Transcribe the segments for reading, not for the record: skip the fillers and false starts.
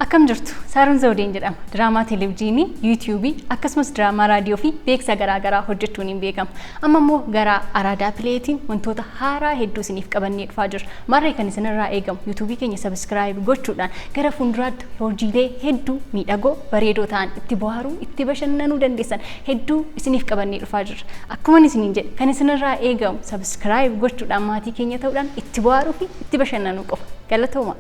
Akkam jirtu Saaruun Zawudeen jedhama. Diraamaa televiziyoonii, YouTube, akkasumas diraamaa raadiyoo fi beeksisa garaagaraa hojjechuun hin beekamu. Amma immoo gara Araadaa Pileetiin wantoota haaraa hedduu isiniif qabannee dhufaa jirra. Marree kan isinirraa eegamu YouTube keenya subscribe gochuudhaan gara fuulduraatti hojiilee hedduu miidhagoo bareedoo ta'an itti bohaaruu, itti bashannanuu dandeessan hedduu isiniif qabannee dhufaa jirra. Akkuma isiniin jedhe kan isinirraa eegamu subscribe gochuudhaan maatii keenya ta'uudhaan itti bohaaruu fi itti bashannanuu qofa. Galatooma.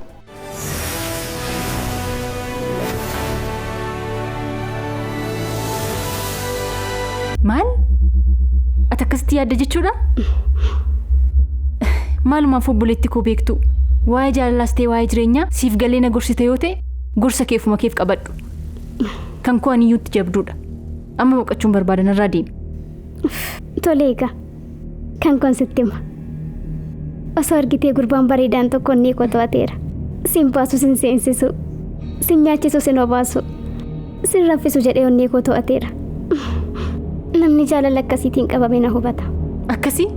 Maal? Ati akkasitti yaadda jechuudha? Maalumaaf obboleetti koo beektu waa'ee jaalalaas ta'e waa'ee jireenyaa siif galee na gorsite yoo ta'e gorsa keefuma keef qabadhu. Kan koo aniyyuutti jabduudha. Amma boqochuun barbaadan irraa deemi. Tole egaa kan koon sitti hima. Osoo argitee gurbaan bareedaan tokko inni koo to'ateera. Sin baasu sin seensisu, sin nyaachisu sin obaasu, sin raffisu jedhee onni koo to'ateera. Namni jaalala akkasiitiin qabame na hubata. Akkasii?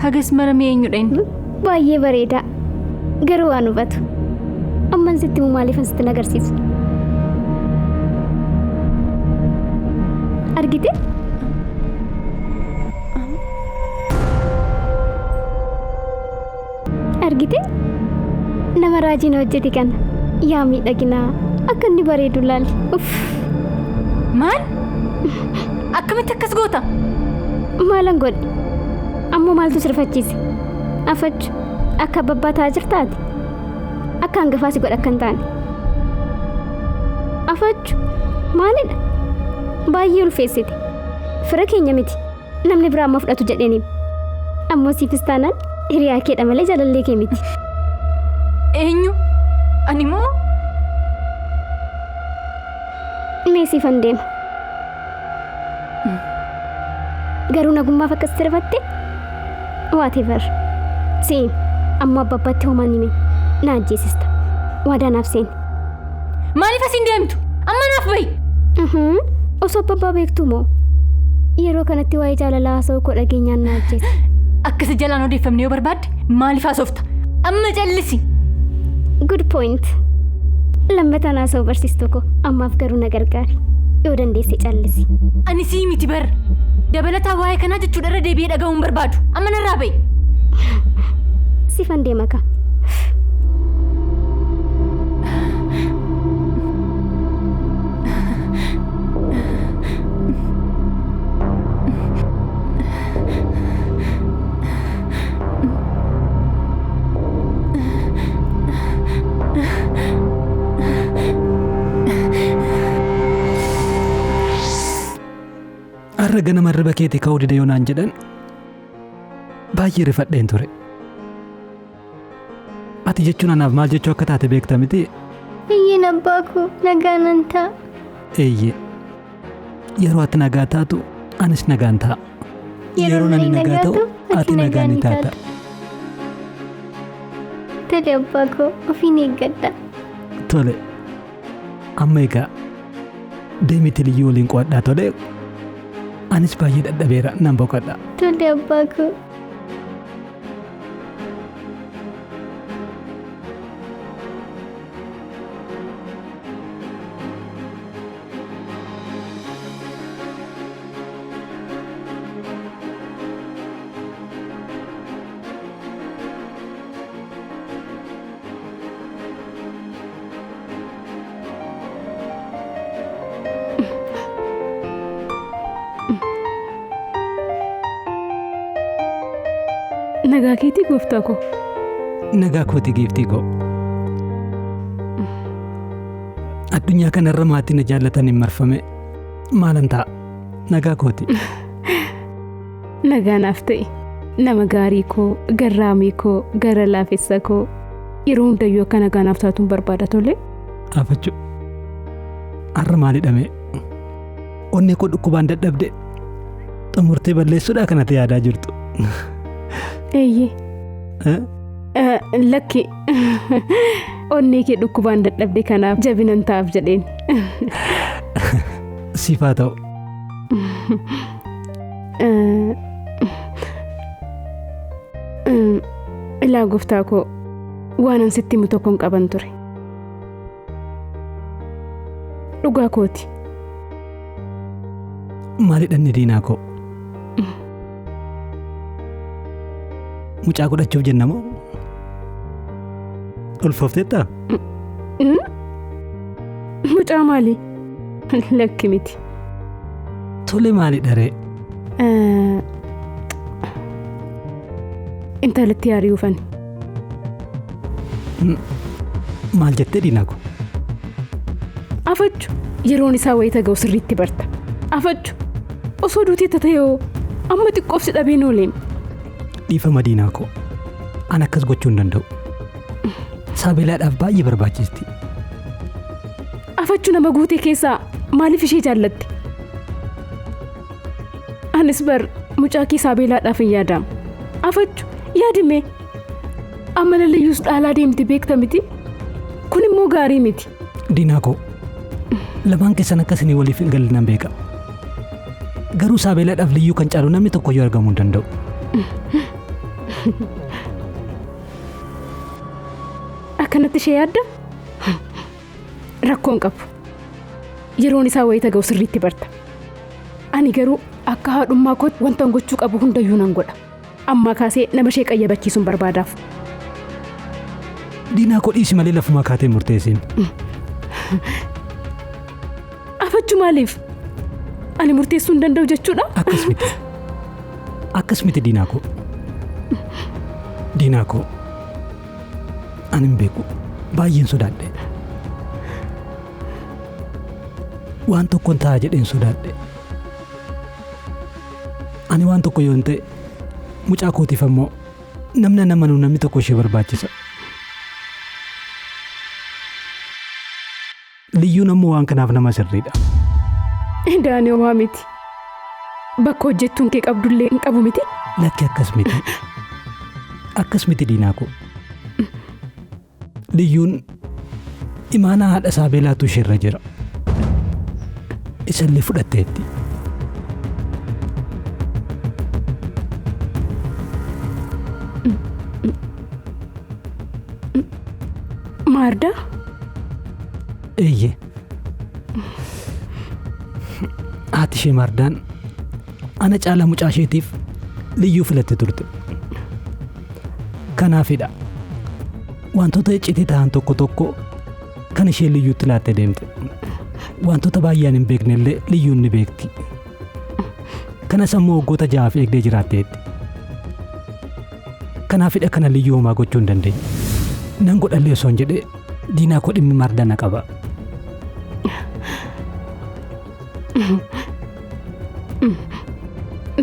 Hagas maramee eenyudha inni? Baay'ee bareeda. Garuu waan hubatu. Amman sitti mu maaliif asitti nagarsiisu? Argite? Argite? Nama raajina hojjete kana. Yaa miidhaginaa akka inni bareedu laali. Maal? Akkamitti akkas goota? Maalan godhe? Ammoo maaltu sirfachiise? Afachu akka babbaataa jirtaati? Akka hangafaa si godha akka hin taane? Afachu maalidha? Baay'ee ulfeessite. Fira keenya miti. Namni biraa amma fudhatu jedheen hima. Ammoo siifis taanaan hiriyaa keedha malee jaalallee kee miti. Eenyu? Ani moo? Mee siifan deema. Garuu nagummaaf akkas sirfatte? Whatever. Siin amma abbaatti homaan hime na ajjeesista. Waadaa naaf seeni. Maaliif asiin deemtu? Amma naaf bahi. Osoo abbaa beektu moo? Yeroo kanatti waa'ee jaalalaa haasa'uu koo dhageenyaan na ajjeesa. Akkasi jalaan odeeffamne yoo barbaadde maaliif haasofta? Amma callisi. Good point. Lammataan haasa'uu barsiistuu koo ammaaf garuu na gargaari. Yoo dandeesse callisi. Ani sii miti bar. Dabalataa waa'ee kanaa jechuudha irra deebi'ee dhaga'uun barbaadu. Amma narraa bahi. Sifan deema ka. Arra ganama irra bakeetii ka'uu dide yoonaan jedhan baay'ee rifadheen ture. Ati jechuun anaaf maal jechuu akka taate beekta miti? Iyyeen abbaa koo nagaan an ta'a. Eeyyee. Yeroo ati nagaa taatu anis nagaan ta'a. Yeroo ani nagaa ta'u ati nagaan ni taata. Tole abbaa koo ofiin eeggadha. Tole. Amma egaa deemiti liyyuu waliin qo'adhaa tole. Anis baay'ee dadhabeera nan boqodha. Tole abbaa koo. Nagaa keetii gooftaa koo. Nagaa kooti giiftii koo. Addunyaa kanarra maatiin na jaallatan hin marfame maalan ta'a? Nagaa kooti. Nagaa naaf ta'e nama gaarii koo, garraamii koo, gara laafessa koo yeroo hundayyuu akka nagaa naaf taatuun barbaada tole. Afachu har'a maalidhame? Onnee koo dhukkubaan dadhabde xumurtee balleessuudhaa kanatti yaadaa jirtu. Eeyyee. Lakki onnee kee dhukkubaan dadhabde kanaaf jabinan ta'aaf jedheen. Siifaa ta'u. Ilaa gooftaa koo waan an sitti himu tokkoon qaban ture. dhugaa kooti. Maalidhaan diinaa koo? Mucaa godhachuuf jenna moo? Ulfoofteettaa? Mucaa maali? Lakki miti. Tole maalidha ree? Intalatti yaari'uufani. Maal jettee diinaa koo? Afachu yeroon isaa wayita ga'u sirriitti barta. Afachu osoo duutii ta'ee amma xiqqoofsi dhabeen ooleem. Dhiifama diinaa koo. An akkas gochuu hin danda'u. Saabelaadhaaf baay'ee barbaachisti. Afachu nama guutee keessaa maaliif ishee jaallatti? Anis bar mucaa kee Saabelaadhaaf hin yaadamu. Afachu yaadime amma lalayyuus dhaalaa deemti beekta miti. Kun immoo gaarii miti. Diinaa koo lamaan keessan akkasii waliif hin gallinan beeka. Garuu Saabelaadhaaf liyyuu kan caalu namni tokkoyyuu argamuu hin danda'u. Akkanatti ishee yaadda? Rakkoon qabu. Yeroon isaa wayita ga'u sirriitti barta. Ani garuu akka haadhummaa kootti wanta gochuu qabu hundayyuu nan godha. Ammaa kaasee nama ishee qayyabachiisuun barbaadaaf. Diinaa koo dhiisi malee lafuma kaatee murteessin. Afachu maaliif? Ani murteessuu hin danda'u jechuudha? Akkas miti. Akkas miti diinaa koo. Diinaa koo. Ani hin beeku. Baay'een sodaadhe. Waan tokkoon ta'a jedheen sodaadhe. Ani waan tokko yoo hin ta'e mucaa kootiif ammoo namni tokko ishee barbaachisa. Liyyuun ammoo waan kanaaf nama sirriidha. Daanii homaa miti. Bakka hojjettuun kee qabdullee hin qabu miti. Lakki akkas miti. Akkas miti diinaa koo. Liyyuun imaanaa haadha Saabelaatu isheerra jira. Isallee fudhatteetti. Maardaa? Eeyyee. Haati ishee Maardaan ana caalaa mucaa isheetiif liyyuu filatte turte. Kanaafidha wantoota iccitii ta'an tokko kan ishee liyyuutti laattee deemte. Wantoota baay'een hin beeknellee liyyuun ni beekti. Kanas ammoo waggoota 6 eegdee jiraatteetti. Kanaafidha kana liyyuu homaa gochuu hin dandeenye. Nan godhallee osoo hin jedhee diinaa koo dhimmi Maardaan na qaba.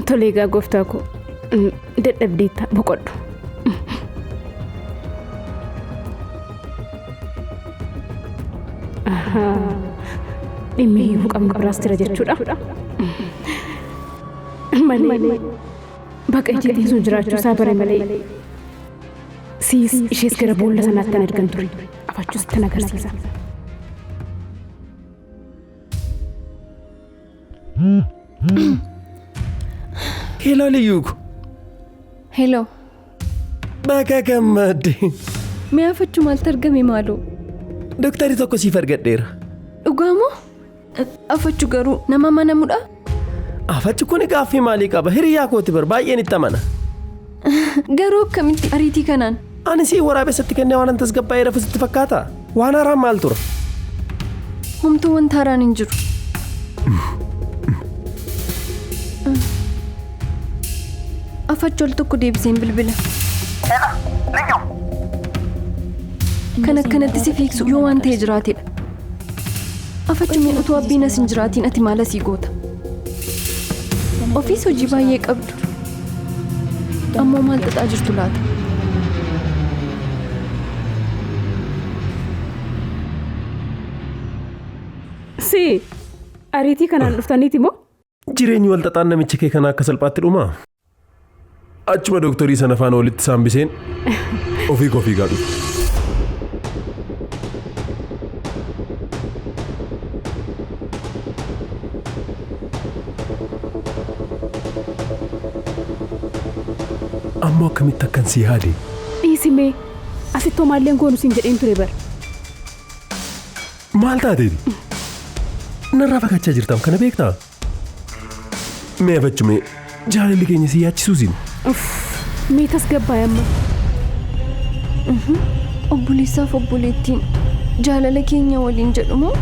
Tole egaa gooftaa koo dadhabdeetta boqodhu. Dhimmi hiikuu qabnu biraas jira jechuudha. Malee bakka ijjiitiin sun jiraachuu isaa bare malee siis ishees gara boolla sanaatti an argan ture. Afachuus ittiin agarsiisa. Hello Liyyuu. Hello. Bakka gammadde. Mee Afachuu maaltu argame maaloo? Dooktarri tokko siif argadheera. Dhugaamoo? Afachuu garuu nama amanamudha? Afachuu kun gaaffii maalii qaba? Hiriyaa kooti bar baay'een itti amana. Garuu akkamitti ariitii kanaan? Ani si waraabessatti kennee waan tasgabbaa'ee rafu sitti fakkaata? Waan haaraan maal tura? Homtuu wanta haaraan hin jiru. Afachuu al tokko deebiseen bilbila. Kan akkanatti si fiiksu yoo waan ta'e jiraatedha. Afachuu mee utuu abbiin as hin jiraatiin ati maal asii goota? Ofiis hojii baay'ee qabdu. Ammoo maal xaxaa jirtu laata? Si ariitii kanaan dhuftaniiti moo? Jireenyi wal xaxaan namicha kee kana akka salphaatti dhumaa? Achuma dooktarii sana faana walitti saambiseen ofii kofii gaadhu. Ammoo akkamitti akkan si yaade? Dhiisimee asittoo maalleen goonu siin jedheen ture bara. Maal taateeti? narraa fagaachaa jirtaam kana beektaa? Mee afachume jaalalli keenya si yaachisuusin. Mee tasgabbaa'e amma. Obboleessaaf obboleettiin jaalala keenya waliin jedhumoo?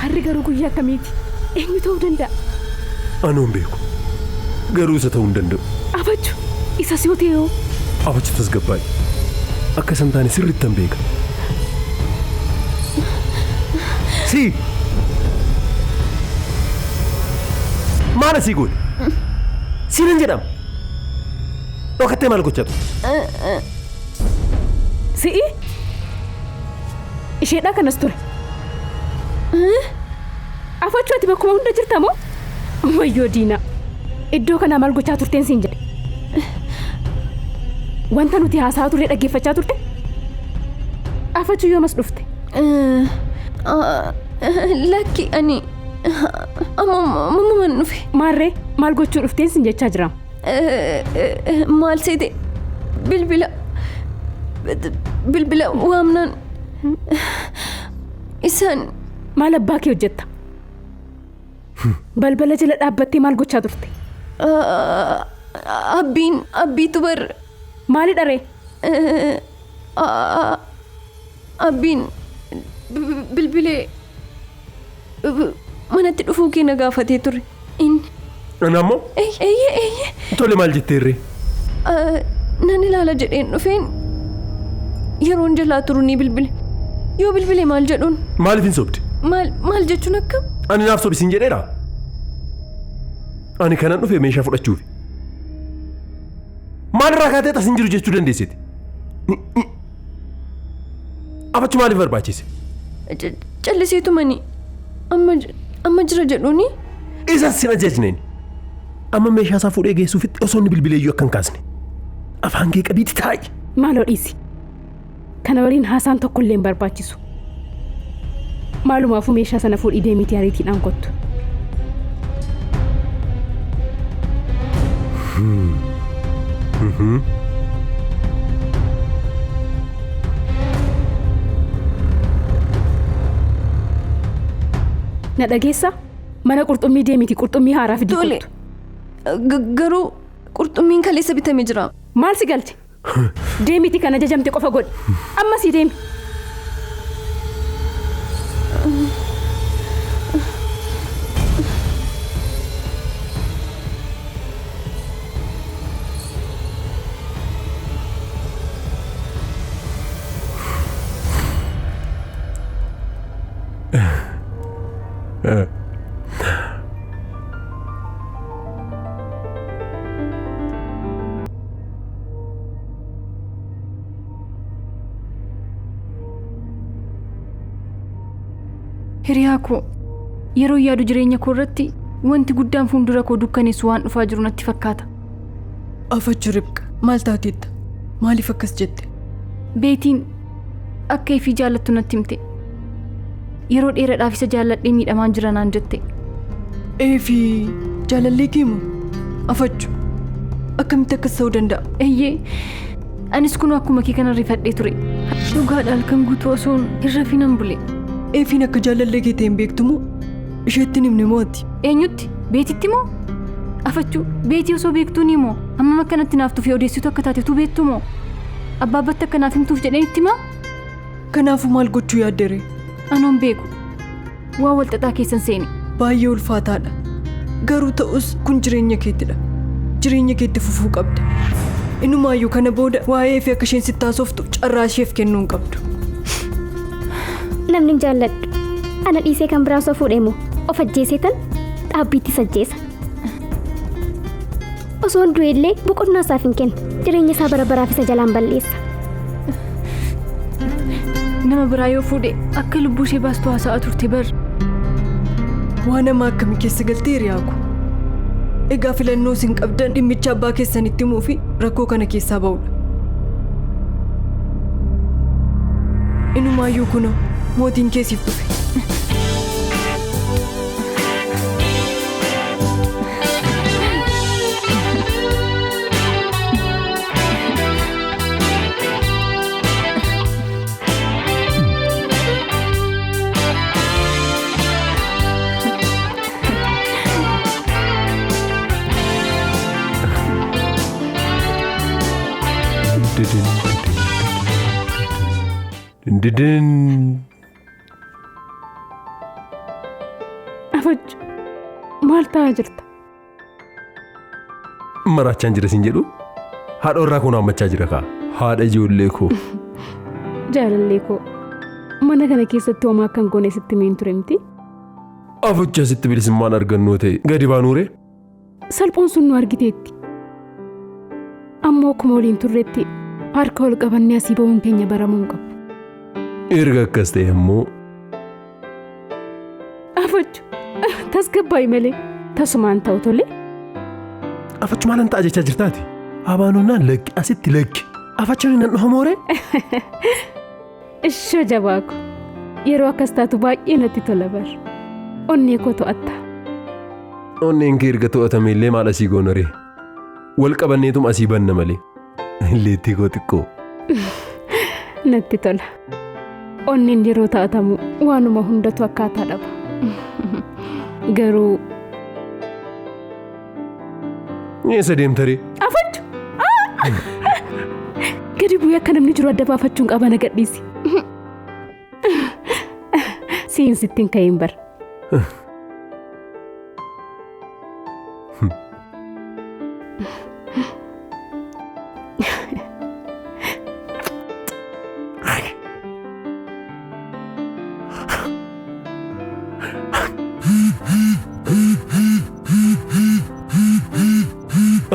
Harri garuu guyyaa akkamiiti? Eenyu ta'uu danda'a? Anoon beeku. Garuu isa ta'uu hin danda'u. Afachu isa si yoo ta'e hoo? Afachu tasgabbaa'e. Akka isaan taane sirriitti hin beeka. Si! Maal asii goone? Siinan jedhama. Dhokattee maal gochatu? Si'i? Isheedhaa kanas ture. Afachu ati bakkuma hunda jirta moo? Wayyoo diina. Iddoo kanaa maal gochaa turteen siin jedhe? Wanta nuti haasa'aa turre dhaggeeffachaa turte? Afachu yoomas dhufte? Lakki ani ammumaan dhufe. Maarree maal gochuu dhufteen siin jechaa jiraam? Maal seete bilbila waamnaan isaan maal abbaa kee hojjetta? Balbala jala dhaabbattee maal gochaa turte? Abbiitu bar. Maali dharee? Abbiin bilbilee manatti dhufuu kee na gaafatee ture. Ana ammoo? Eeyyee. Tole maal jetteerree? Nan ilaala jedheen dhufeen yeroon jalaa turu ni bilbile. Yoo bilbilee maal jedhuun? Maaliif hin sobde? Maal jechuun akkam? Ani naaf sobisiin jedheera. Ani kanan dhufe meeshaa fudhachuufi. Maalirraa kaatee tasin jiru jechuu dandeessiti? Afachu maaliif barbaachise? Calliseetu mani amma jira jedhuuni? Isaan sin ajajneen. Amma meeshaa isaa fuudhee geessuufitti osoo inni bilbileeyyuu akka hin kaasne. Afaan kee qabiiti taa'i. Maaloo dhiisi. Kana waliin haasaan tokkollee hin barbaachisu. Maalumaafuu meeshaa sana fuudhii deemitii ariitiidhaan kottu. Na dhageessaa? Mana qurxummii deemitii qurxummii haaraa fidii kottu. Garuu qurxummiin kaleessa bitamee jira. Maal si galche? Deemitii kan ajajamte qofa godhi. Amma sii deemi. Hiriyaa koo yeroo yaadu jireenya koo irratti wanti guddaan fuuldura koo dukkaneessu waan dhufaa jiru natti fakkaata. Afachuu Ribqa maal taateetta? Maaliif akkas jette? Beetiin akka ifii jaallattu natti himte. Yeroo dheeraadhaaf isa jaalladhee miidhamaan jira naan jette. Eefii jaalallee keemu Afachuu akkamitti akkas ta'uu danda'a? Eeyyee anis kunoo akkuma kee kana rifadhee ture. Dhugaadhaan kan guutuu osoon hin rafinan bule. Eefiin akka jaalallee kee ta'een beektu moo? Isheetti himne mooti? Eenyutti? Beetitti moo? Afachuu beetii osoo beektuu ni moo? Amma akkanatti naaf tuufee odeessitu akka taatetu beektu moo? Abbaabatti akka naaf himtuuf jedhee itti maa? Kanaafuu maal gochuu yaaddere? Anoon beeku. Waa wal xaxaa keessan seeni. Baay'ee ulfaataadha. Garuu ta'us kun jireenya keettidha. Jireenya keetti fufuu qabda. Inumaayyuu kana booda waa'ee fi akka isheen sitti haasoftu carraa isheef kennuu hin qabdu. Namni jaalladhu ana dhiisee kan biraa osoo fuudhee moo of ajjeeseetan dhaabbiitti sajjeessa. Osoo hin du'ellee boqonnaa isaaf hin kennu jireenya isaa bara baraaf isa jalaan balleessa. Nama biraa yoo fuudhe akka lubbuu ishee baastu haasa'aa turte bar. Waa nama akkamii keessa galtee hiriyaa koo? Egaa filannoo isin qabdan dhimmicha abbaa keessanitti himuu fi rakkoo kana keessaa ba'uudha. Inumaayyuu kunoo mootiin keessiif dhufe. Afaj maal ta'aa jirta? Maraachaan jira siin jedhu haadha warraa koo naammachaa jira kaa haadha ijoollee koo. Jaalallee koo mana kana keessatti homaa akkan goone sitti miin ture miti? Afajja sitti bilisummaan argannoo ta'e gadi baanuure? Salphoon sun nu argiteetti. Ammoo akkuma waliin turreetti harka ol qabannee asii ba'uun keenya baramuu hin qabu. Erga akkas ta'e ammoo. Afajju tasgabbaa'i malee tasumaan ta'u tole. Afajju maalan ta'a jechaa jirtaati? Abaanonnaan lakki asitti lakki. Afajjuun nan dhufa moore? Ishoo jabaako yeroo akkas taatu baay'ee natti tola bar. Onnee koo to'atta. Onneen kee erga to'atame illee maal asii goonaree? Wal qabanneetum asii banna malee. Illeettii koo xiqqoo. Natti tola. Onneen yeroo taatamu waanuma hundatu akkaataa dhaba. Garuu. Eessa deemtaree? Afajju! Gadi bu'ee akka namni jiru adda baafachuun qaba na gadhiisi. Siin sittiin ka'een bar.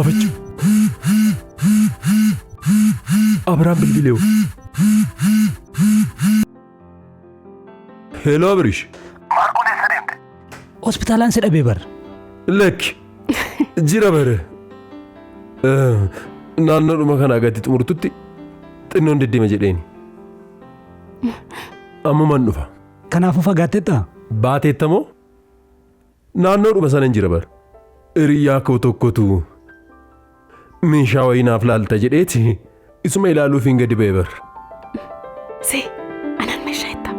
Afajju. Abraham bilbileewu. Hello Abrish. Maal eessa deemte? Hospitaalaan si dhabee bar. Lakki. Jira bare. Naannoodhuma kanaa gadi xumurtutti xinnoon deddeema jedheeni. Ammumaan dhufa. Kanaafuu fagaatteetta? Baateettamoo? Naannoodhuma sana hin jira bar. Hiriyaa koo tokkotu meeshaa wayinaaf laalta jedheeti isuma ilaaluuf hin gadi ba'e bar. See, anaan meeshaa itti.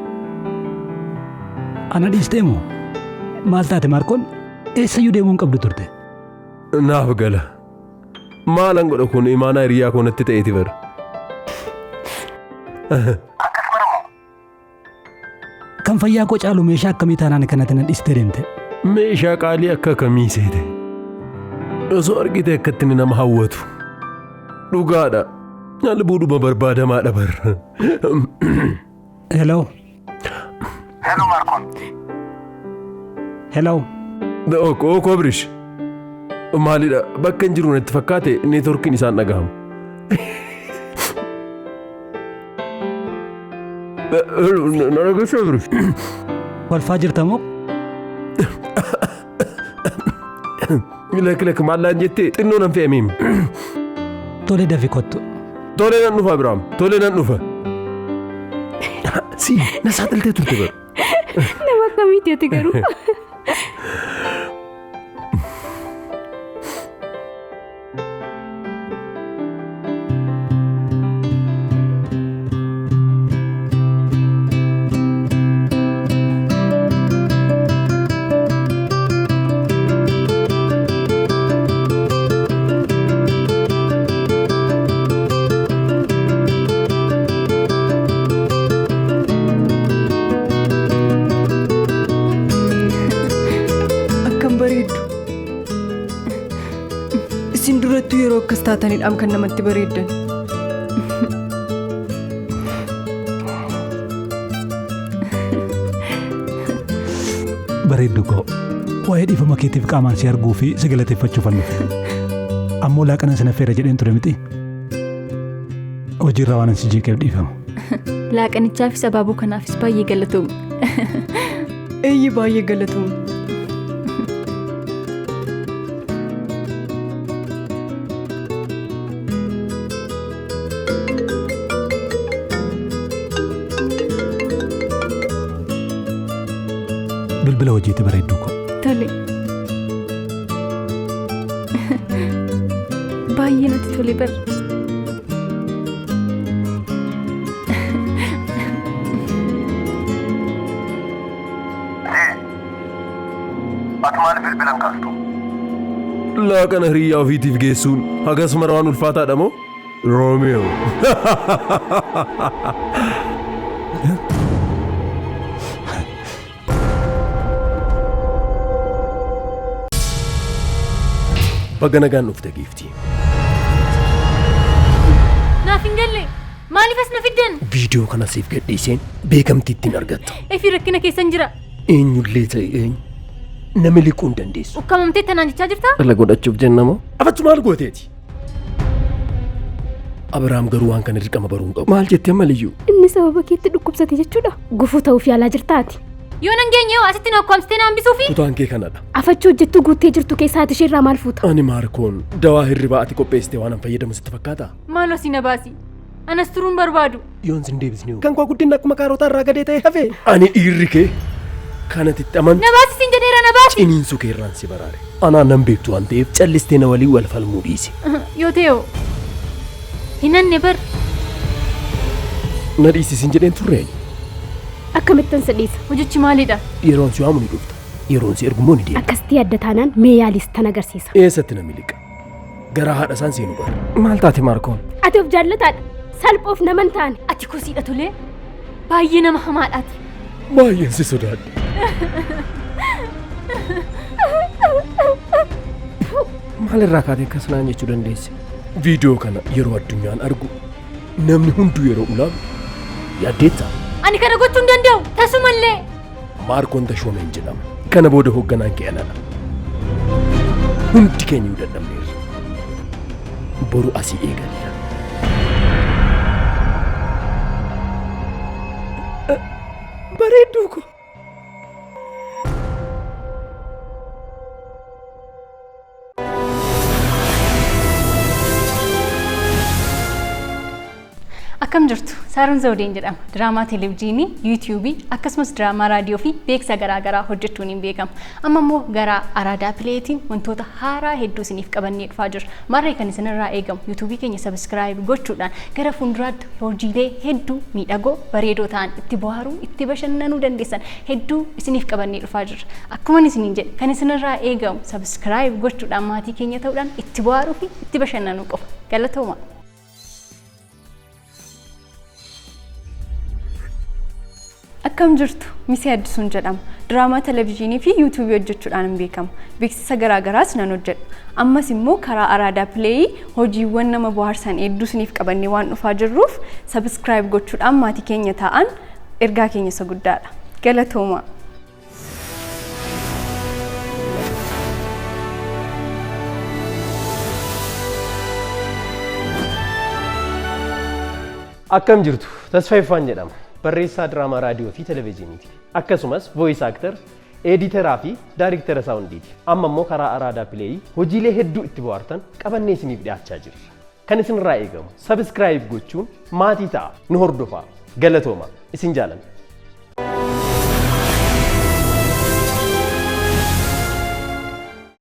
Ana dhiistee moo? Maal taate Maarkoon? Eessayyuu deemuu hin qabdu turte? Naaf gala. Maalan godha kun imaanaa hiriyaa koo natti ta'eeti bar. Akkas baramoo? Kan fayyaa koo caalu meeshaa akkamii taanaan kanatti na dhiistee deemte? Meeshaa qaalii akka kamii seete. Osoo argite akkatti nama hawwatu. Dhugaadha. Albuudhuma barbaadamaadha bar. Hello. Hello Maarkoon. Hello. Ookoo Abrish. Maalidha bakka hin jiru natti fakkaate neetworkiin isaan dhagahamu. Narageessu Abrish. Walfaa jirta moo? Lakki maallaan jettee xinnoo nan fe'amiim. Tole dafi kottu. Tole nan dhufa Abiraam. Tole nan dhufa. Si na saaxiltee turte bar. Nama akkamiiti ati garuu? Isin durattuu yeroo akkas taatanidhaan kan namatti bareeddan. Bareeddu koo waa'ee dhiifama keetiif qaamaan si arguu fi si galateeffachuuf an dhufe. Ammoo laaqana sana feera jedheen ture miti. Hojiirraa waan si jeeqeef dhiifama. Laaqanichaafis abaabuu kanaafis baay'ee galatoomu. Eeyyi baay'ee galatoomu. bilbila hojiitti bareedduu koo. Tole. Baay'ee natti tole bar. Ati maaliif bilbilan kaastu? Laaqana hiriyaa ofiitiif geessuun hagas marwaan ulfaataadha moo? Roomiyoo. Baga nagaan dhufte giiftii. Naaf hin galle. Maaliif as na fiddan? Viidiyoo kana siif gadhiiseen beekamtii ittiin argatta. Efi rakkina keessan jira. Eenyullee ta'e eenyu namni liquu hin dandeessu. Ukkamamtee tanaan jechaa jirtaa? Dhala godhachuuf jenna moo? Afachu maal gooteeti? Abiraam garuu waan kana dirqama baruu hin qabu. Maal jettee maliyyuu? Inni sababa keetti dhukkubsate jechuudha. Gufuu ta'uuf yaalaa jirtaati. Yoo nan geenye yoo asitti na ukkamsitee na hambisuufi? Kutaan kee kanadha. Afachuu hojjettuu guuttee jirtu keessaa ishee irraa maal fuuta? Ani Maarkoon dawaa hirribaa ati qopheessitee waan an fayyadamu sitti fakkaata? Maaloo si na baasi. Anas turuun barbaadu. Yoon sin deebisnee kan koo guddinni akkuma kaarootaa irraa gadee ta'e hafe. Ani dhiirri kee kanatitti amantu. Na baasi siin jedheera na baasi. Ciniinsuu kee irraan si baraare. Anaan nan beektu waan ta'eef callistee na walii wal falmuu dhiisi. Yoo ta'e hinanne bar. Na dhiisisin jedheen turreen. Akkamittan sadhiisa. Hojichi maalidha? Yeroon si waamu ni dhufta. Yeroon si ergumoo ni deema. Akkasitti adda taanaan mee yaalis tan agarsiisa. Eessatti na miliqa? Garaa haadha isaan seenu bara. Maal taate Maarkoon? Ati of jaallataadha. Salphoof naman taane. Ati kosiidha tolee. Baay'ee nama hamaadhaati. Baay'een si sodaadhe. Maalirraa kaatee akkas naan jechuu dandeesse? Viidiyoo kana yeroo addunyaan argu namni hunduu yeroo ulaalu yaaddeettaa? Ani kana gochuu hin danda'u. Tasumallee. Maarkoon Tashoomeen jedhama. Kana booda hoogganaan kee anadha. Hundi keenya dadhabneerra. Boru asii eegalla. Bareedduu ko. Akkam jirtu Saaruun Zawudeen jedhama. Diraamaa televezyiinii, yuutuubii akkasumas diraamaa raadiyoo fi beeksisa garaagaraa hojjechuun hin beekamu. Amma immoo gara Araadaa Pileetiin wantoota haaraa hedduu isiniif qabannee dhufaa jirra. Marree kan isinirraa eegamu yuutuubii keenya sabiskiraayib gochuudhaan gara fuulduraatti hojiilee hedduu miidhagoo bareedoo ta'an itti bohaaruu itti bashannanuu dandeessan hedduu isiniif qabannee dhufaa jirra. Akkuma isiniin jedhe kan isinirraa eegamu sabiskiraayib gochuudhaan maatii keenya ta'uudhaan itti bohaaruu fi itti bashannanuu qofa. Galatooma. Akkam jirtu Misii Addisuun jedhama. Diraamaa televezyiinii fi yuutuubii hojjechuudhaan hin beekamu. Beeksisa garaagaraas nan hojjedha. Ammas immoo karaa Araadaa Pileeyii hojiiwwan nama bohaarsan hedduu isiniif qabannee waan dhufaa jirruuf sabiskiraayib gochuudhaan maatii keenya ta'an ergaa keenya isa guddaadha. Galatooma. Akkam jirtu Tasfaayifaan jedhama. Barreessaa diraamaa raadiyoo fi televezyiiniiti. Akkasumas voice actor, editeraa fi daayirektara saawundiiti. Amma immoo karaa Araadaa Pileeyii hojiilee hedduu itti bohaartan qabannee isiniif dhiyaachaa jirra. Kan isinirraa eegamu sabiskiraayib gochuun maatii ta'a nu hordofaa. Galatooma isin jaalanna.